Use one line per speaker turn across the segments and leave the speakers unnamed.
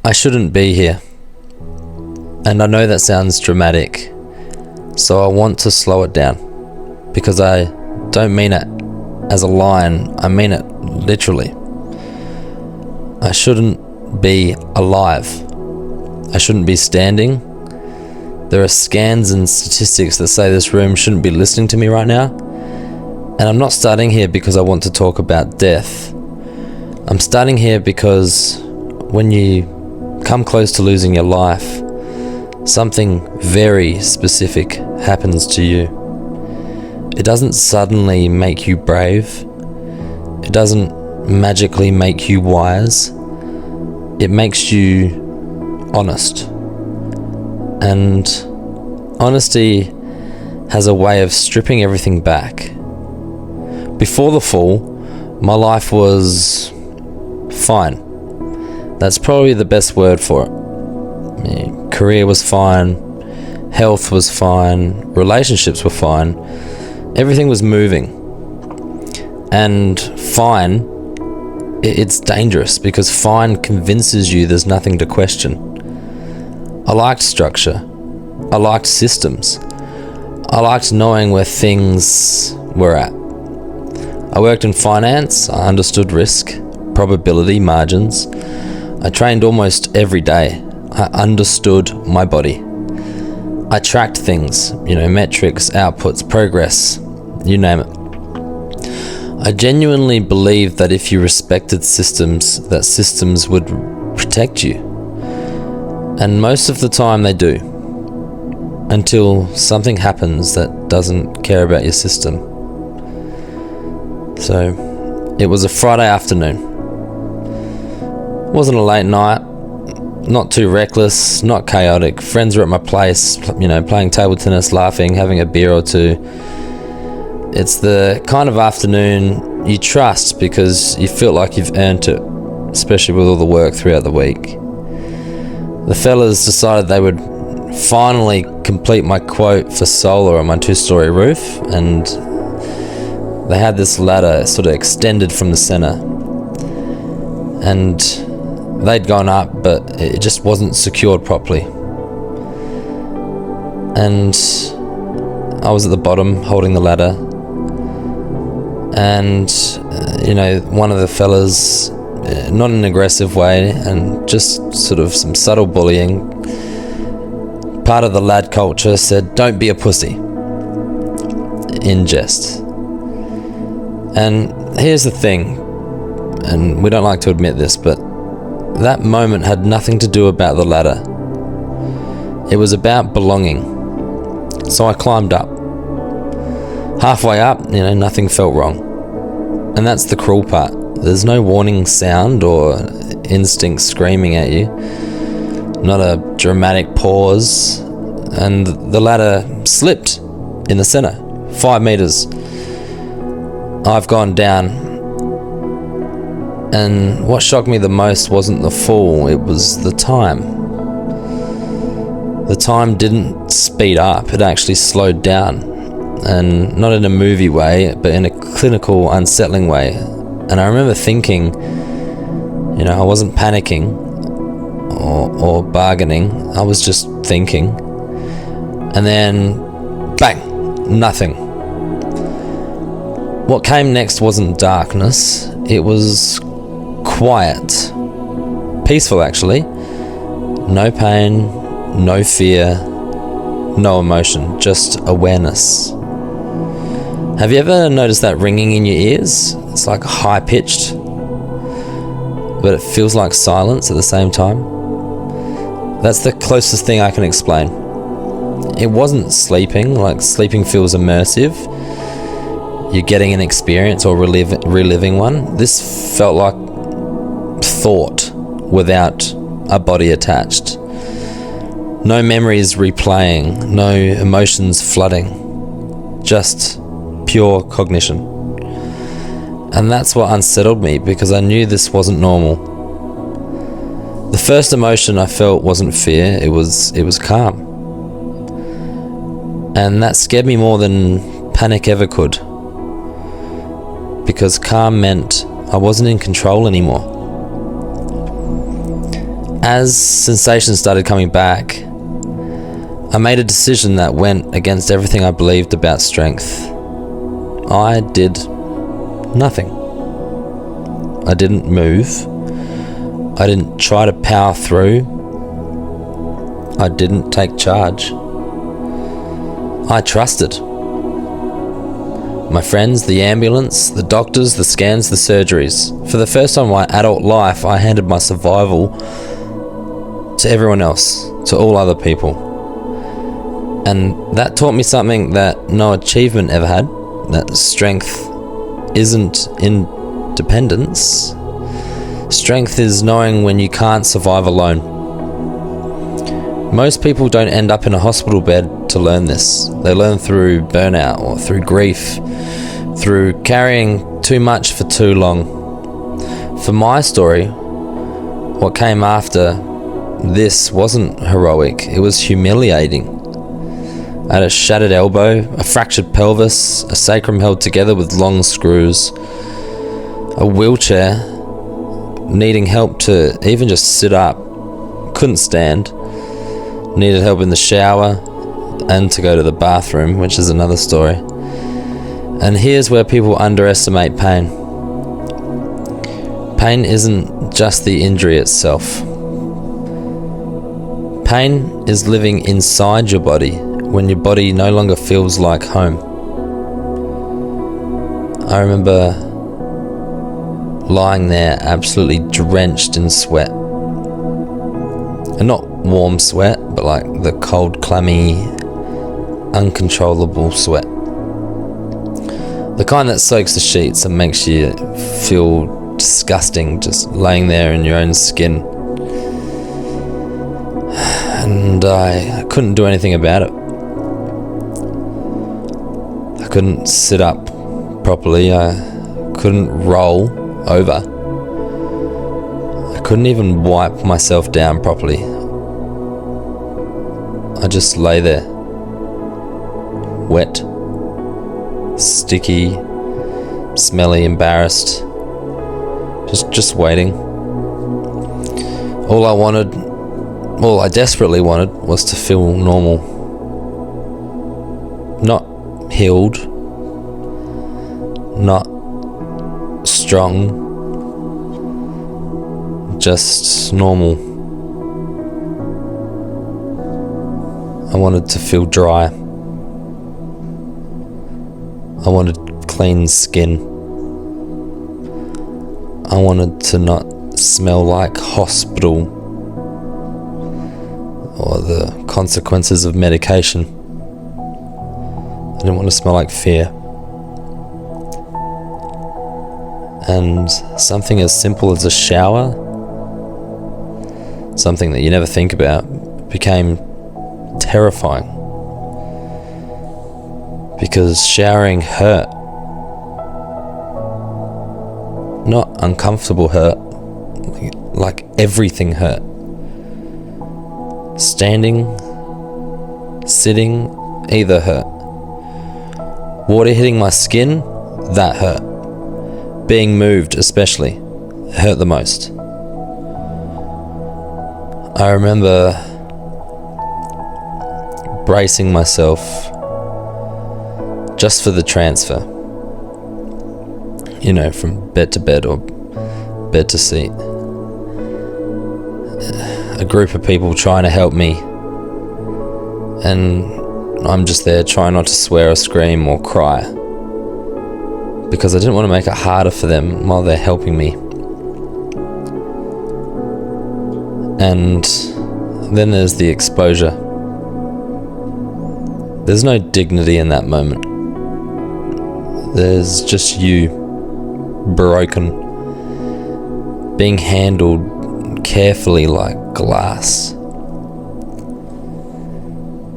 I shouldn't be here. And I know that sounds dramatic, so I want to slow it down, because I don't mean it as a line, I mean it literally. I shouldn't be alive. I shouldn't be standing. There are scans and statistics that say this room shouldn't be listening to me right now. And I'm not starting here because I want to talk about death. I'm starting here because when you come close to losing your life, something very specific happens to you. It doesn't suddenly make you brave. It doesn't magically make you wise. It makes you honest. And honesty has a way of stripping everything back. Before the fall, my life was fine. That's probably the best word for it. Career was fine, health was fine, relationships were fine, everything was moving. And fine, it's dangerous because fine convinces you there's nothing to question. I liked structure, I liked systems, I liked knowing where things were at. I worked in finance, I understood risk, probability, margins. I trained almost every day. I understood my body. I tracked things, metrics, outputs, progress, you name it. I genuinely believed that if you respected systems, that systems would protect you. And most of the time they do, until something happens that doesn't care about your system. So, it was a Friday afternoon. It wasn't a late night, not too reckless, not chaotic. Friends were at my place, playing table tennis, laughing, having a beer or two. It's the kind of afternoon you trust because you feel like you've earned it, especially with all the work throughout the week. The fellas decided they would finally complete my quote for solar on my 2-story roof, and they had this ladder sort of extended from the center. And they'd gone up, but it just wasn't secured properly. And I was at the bottom holding the ladder. And, one of the fellas, not in an aggressive way, and just sort of some subtle bullying, part of the lad culture said, "Don't be a pussy," in jest. And here's the thing, and we don't like to admit this, but that moment had nothing to do about the ladder. It was about belonging. So I climbed up. Halfway up, nothing felt wrong. And that's the cruel part. There's no warning sound or instinct screaming at you. Not a dramatic pause. And the ladder slipped in the center. 5 meters. I've gone down. And what shocked me the most wasn't the fall, it was the time. The time didn't speed up, it actually slowed down. And not in a movie way, but in a clinical, unsettling way. And I remember thinking, I wasn't panicking or bargaining, I was just thinking. And then, bang, nothing. What came next wasn't darkness, it was quiet. Peaceful, actually. No pain, no fear, no emotion, just awareness. Have you ever noticed that ringing in your ears? It's like high-pitched, but it feels like silence at the same time. That's the closest thing I can explain. It wasn't sleeping, like sleeping feels immersive. You're getting an experience or reliving one. This felt like thought without a body attached. No memories replaying, no emotions flooding, just pure cognition. And that's what unsettled me, because I knew this wasn't normal. The first emotion I felt wasn't fear, it was calm. And that scared me more than panic ever could, because calm meant I wasn't in control anymore. As sensation started coming back, I made a decision that went against everything I believed about strength. I did nothing. I didn't move. I didn't try to power through. I didn't take charge. I trusted. My friends, the ambulance, the doctors, the scans, the surgeries. For the first time in my adult life, I handed my survival to everyone else, to all other people. And that taught me something that no achievement ever had, that strength isn't independence. Strength is knowing when you can't survive alone. Most people don't end up in a hospital bed to learn this. They learn through burnout or through grief, through carrying too much for too long. For my story, what came after this wasn't heroic, it was humiliating. I had a shattered elbow, a fractured pelvis, a sacrum held together with long screws, a wheelchair, needing help to even just sit up, couldn't stand, needed help in the shower and to go to the bathroom, which is another story. And here's where people underestimate pain. Pain isn't just the injury itself. Pain is living inside your body when your body no longer feels like home. I remember lying there absolutely drenched in sweat. And not warm sweat, but like the cold, clammy, uncontrollable sweat. The kind that soaks the sheets and makes you feel disgusting just laying there in your own skin. And I couldn't do anything about it. I couldn't sit up properly. I couldn't roll over. I couldn't even wipe myself down properly. I just lay there, wet, sticky, smelly, embarrassed, just waiting. All I desperately wanted was to feel normal. Not healed, not strong, just normal. I wanted to feel dry. I wanted clean skin. I wanted to not smell like hospital or the consequences of medication. I didn't want to smell like fear. And something as simple as a shower, something that you never think about, became terrifying. Because showering hurt. Not uncomfortable hurt, like everything hurt. Standing, sitting, either hurt. Water hitting my skin, that hurt. Being moved especially, hurt the most. I remember bracing myself just for the transfer. You know, from bed to bed or bed to seat. A group of people trying to help me, and I'm just there trying not to swear or scream or cry, because I didn't want to make it harder for them while they're helping me. And then there's the exposure. There's no dignity in that moment. There's just you, broken, being handled carefully like glass.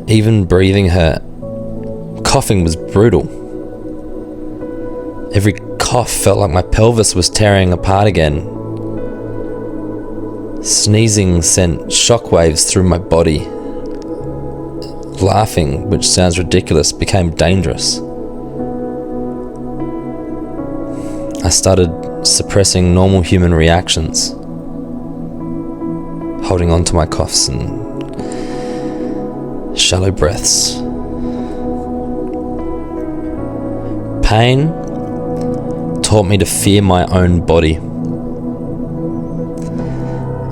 Even breathing hurt. Coughing was brutal. Every cough felt like my pelvis was tearing apart again. Sneezing sent shockwaves through my body. Laughing, which sounds ridiculous, became dangerous. I started suppressing normal human reactions. holding on to my coughs and shallow breaths. Pain taught me to fear my own body.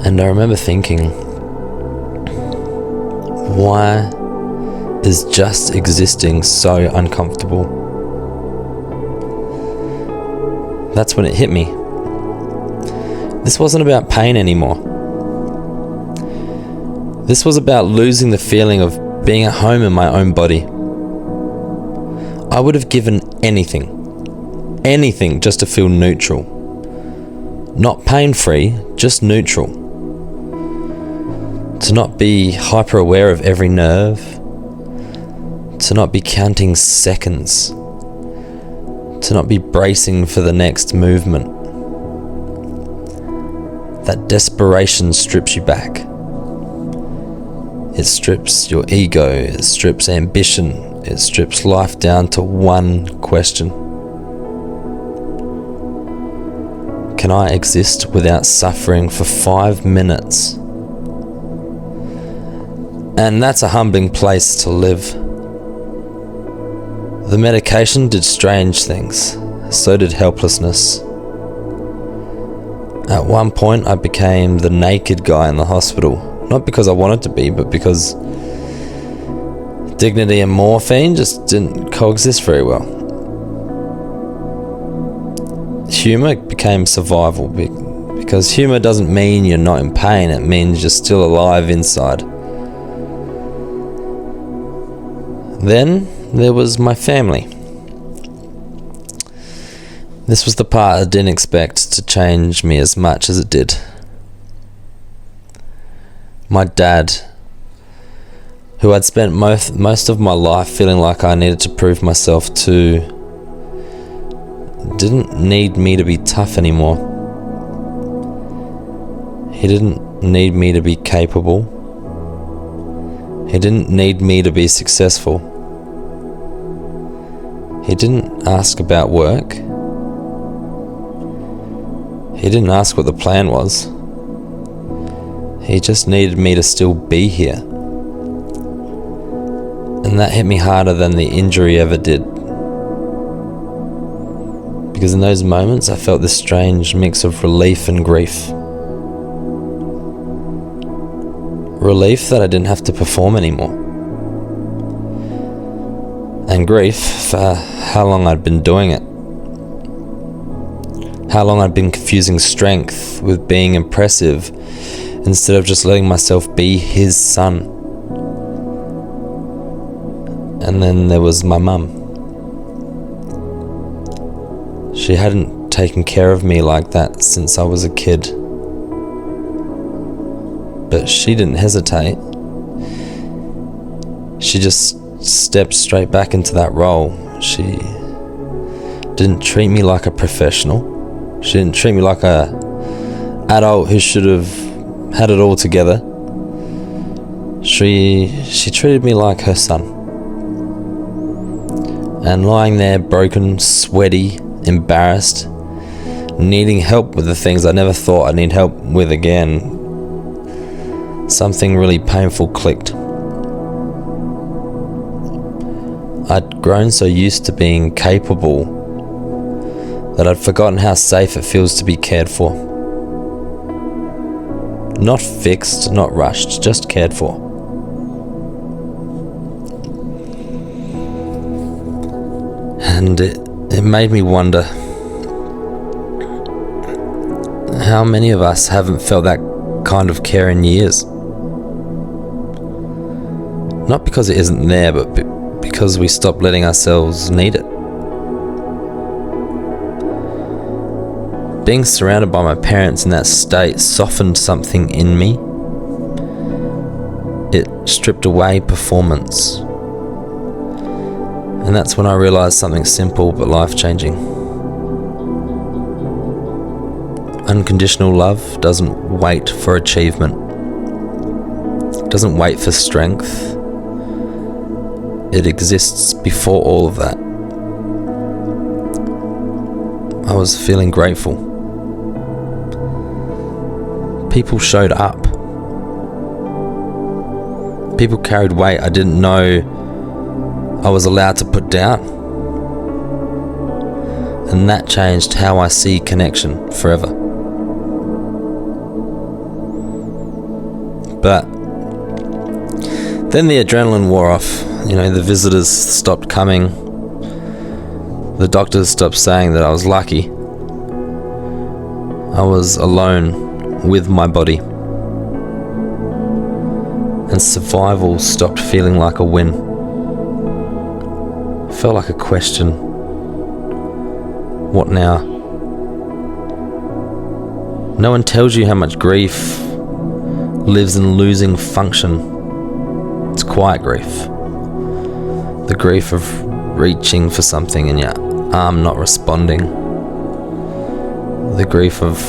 And I remember thinking, why is just existing so uncomfortable? That's when it hit me. This wasn't about pain anymore. This was about losing the feeling of being at home in my own body. I would have given anything just to feel neutral. Not pain-free, just neutral. To not be hyper aware of every nerve. To not be counting seconds. To not be bracing for the next movement. That desperation strips you back. It strips your ego, it strips ambition, it strips life down to one question. Can I exist without suffering for 5 minutes? And that's a humbling place to live. The medication did strange things, so did helplessness. At one point I became the naked guy in the hospital. Not because I wanted to be, but because dignity and morphine just didn't coexist very well. Humour became survival, because humour doesn't mean you're not in pain, it means you're still alive inside. Then there was my family. This was the part I didn't expect to change me as much as it did. My dad, who I'd spent most of my life feeling like I needed to prove myself to, didn't need me to be tough anymore. He didn't need me to be capable. He didn't need me to be successful. He didn't ask about work. He didn't ask what the plan was. He just needed me to still be here. And that hit me harder than the injury ever did. Because in those moments I felt this strange mix of relief and grief. Relief that I didn't have to perform anymore. And grief for how long I'd been doing it. How long I'd been confusing strength with being impressive instead of just letting myself be his son. And then there was my mum. She hadn't taken care of me like that since I was a kid. But she didn't hesitate. She just stepped straight back into that role. She didn't treat me like a professional. She didn't treat me like a adult who should have had it all together. She treated me like her son. And lying there broken, sweaty, embarrassed, needing help with the things I never thought I'd need help with again, something really painful clicked. I'd grown so used to being capable that I'd forgotten how safe it feels to be cared for. Not fixed, not rushed, just cared for. And it made me wonder how many of us haven't felt that kind of care in years. Not because it isn't there, but because we stopped letting ourselves need it. Being surrounded by my parents in that state softened something in me. It stripped away performance. And that's when I realized something simple but life-changing. Unconditional love doesn't wait for achievement. It doesn't wait for strength. It exists before all of that. I was feeling grateful. People showed up. People carried weight I didn't know I was allowed to put down. And that changed how I see connection forever. But then the adrenaline wore off. The visitors stopped coming. The doctors stopped saying that I was lucky. I was alone with my body. And survival stopped feeling like a win. It felt like a question. What now? No one tells you how much grief lives in losing function. It's quiet grief. The grief of reaching for something and your arm not responding. The grief of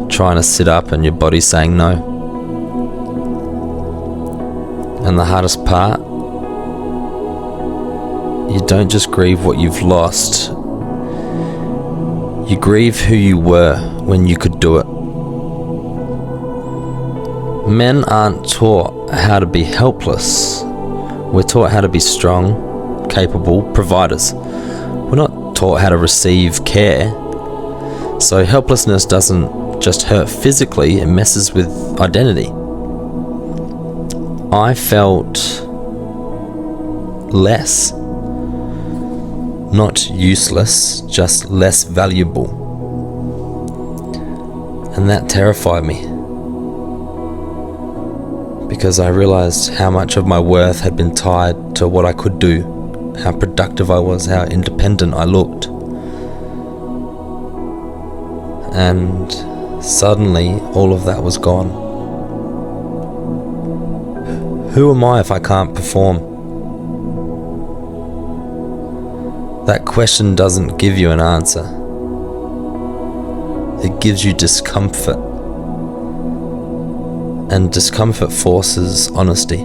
trying to sit up and your body saying no. And the hardest part, you don't just grieve what you've lost. You grieve who you were when you could do it. Men aren't taught how to be helpless. We're taught how to be strong, capable providers. We're not taught how to receive care. So helplessness doesn't just hurt physically, it messes with identity. I felt less. Not useless, just less valuable. And that terrified me. Because I realized how much of my worth had been tied to what I could do, how productive I was, how independent I looked. And suddenly, all of that was gone. Who am I if I can't perform? That question doesn't give you an answer. It gives you discomfort. And discomfort forces honesty.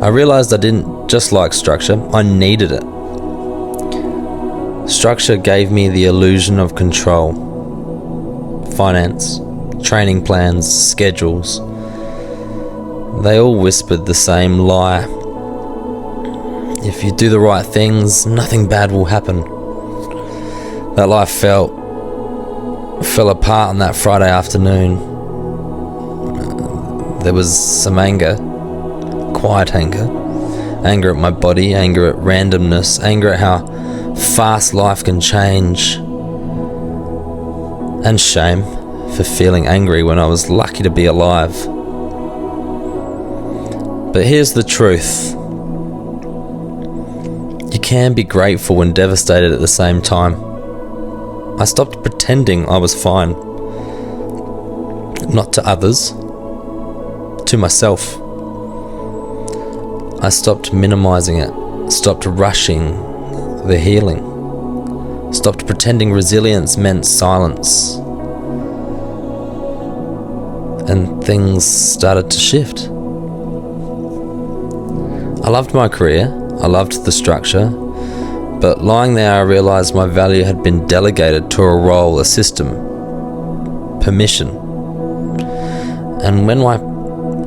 I realized I didn't just like structure, I needed it. Structure gave me the illusion of control. Finance, training plans, schedules. They all whispered the same lie. If you do the right things, nothing bad will happen. That life fell apart on that Friday afternoon. There was some anger, quiet anger at my body, anger at randomness, anger at how fast life can change, and shame for feeling angry when I was lucky to be alive. But here's the truth. You can be grateful and devastated at the same time. I stopped pretending I was fine. Not to others, to myself. I stopped minimizing it, stopped rushing the healing, stopped pretending resilience meant silence, and things started to shift. I loved my career, I loved the structure, but lying there I realized my value had been delegated to a role, a system, permission. And when my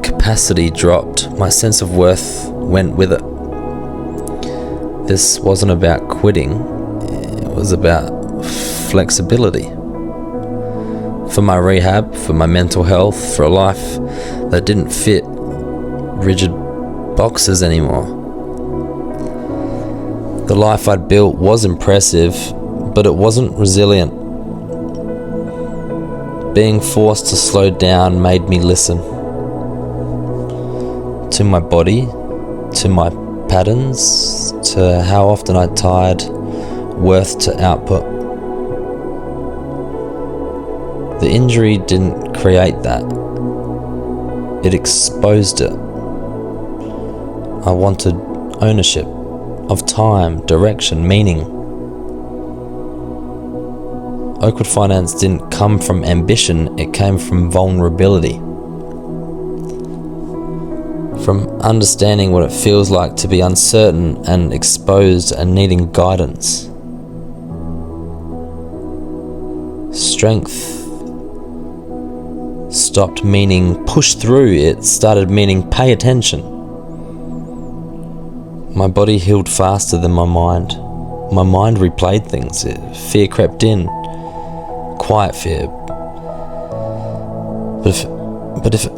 capacity dropped, my sense of worth went with it. This wasn't about quitting, it was about flexibility. For my rehab, for my mental health, for a life that didn't fit rigid boxes anymore. The life I'd built was impressive, but it wasn't resilient. Being forced to slow down made me listen. To my body, to my patterns, to how often I tied worth to output. The injury didn't create that. It exposed it. I wanted ownership of time, direction, meaning. Oakwood Finance didn't come from ambition, it came from vulnerability. From understanding what it feels like to be uncertain and exposed and needing guidance. Strength stopped meaning push through, it started meaning pay attention. My body healed faster than my mind. My mind replayed things. Fear crept in. Quiet fear.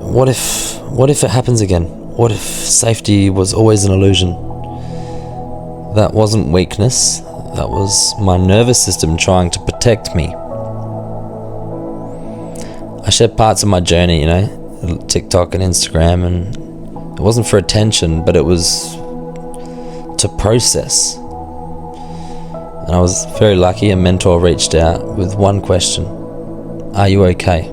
What if it happens again? What if safety was always an illusion? That wasn't weakness. That was my nervous system trying to protect me. I shared parts of my journey, TikTok and Instagram, and it wasn't for attention, but it was to process. And I was very lucky. A mentor reached out with one question: are you okay?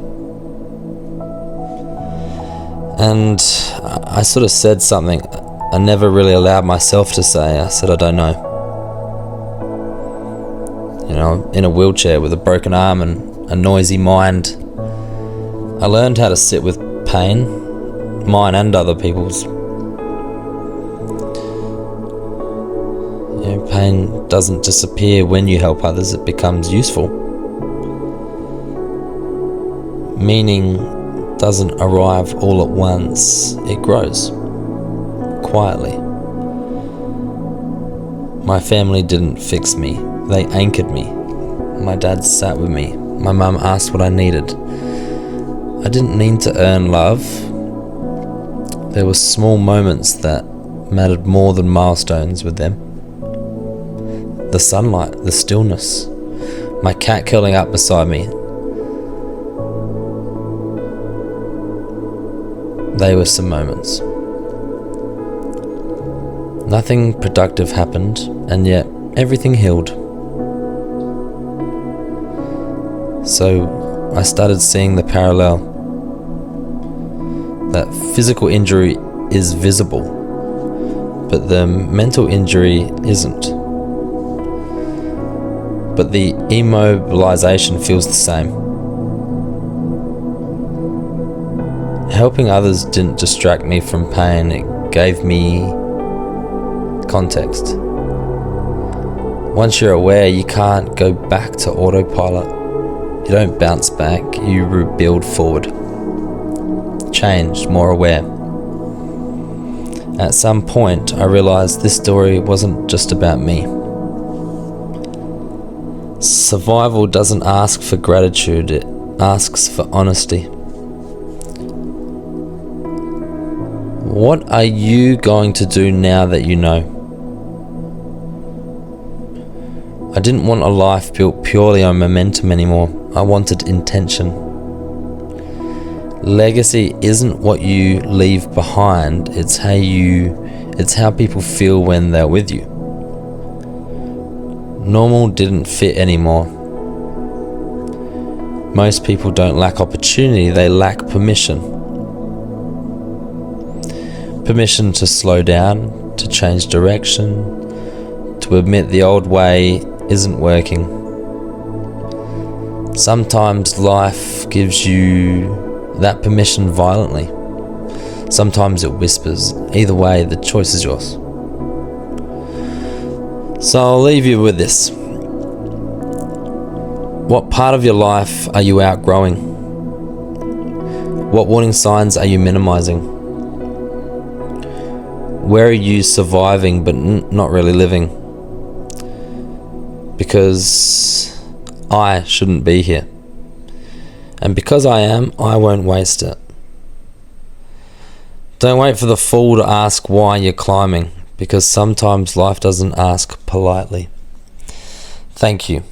And I sort of said something I never really allowed myself to say. I said, I don't know. I'm in a wheelchair with a broken arm and a noisy mind. I learned how to sit with pain, mine and other people's. Pain doesn't disappear when you help others, it becomes useful. Meaning doesn't arrive all at once, it grows quietly. My family didn't fix me, they anchored me. My dad sat with me. My mum asked what I needed. I didn't need to earn love. There were small moments that mattered more than milestones with them. The sunlight, the stillness, my cat curling up beside me. They were some moments. Nothing productive happened, and yet everything healed. So I started seeing the parallel. That physical injury is visible, but the mental injury isn't. But the immobilization feels the same. Helping others didn't distract me from pain, it gave me context. Once you're aware, you can't go back to autopilot. You don't bounce back, you rebuild forward. Changed, more aware. At some point, I realized this story wasn't just about me. Survival doesn't ask for gratitude, it asks for honesty. What are you going to do now that you know? I didn't want a life built purely on momentum anymore. I wanted intention. Legacy isn't what you leave behind, it's how people feel when they're with you. Normal didn't fit anymore. Most people don't lack opportunity, they lack permission. Permission to slow down, to change direction, to admit the old way isn't working. Sometimes life gives you that permission violently. Sometimes it whispers. Either way, the choice is yours. So I'll leave you with this. What part of your life are you outgrowing? What warning signs are you minimizing? Where are you surviving but not really living? Because I shouldn't be here. And because I am, I won't waste it. Don't wait for the fool to ask why you're climbing, because sometimes life doesn't ask politely. Thank you.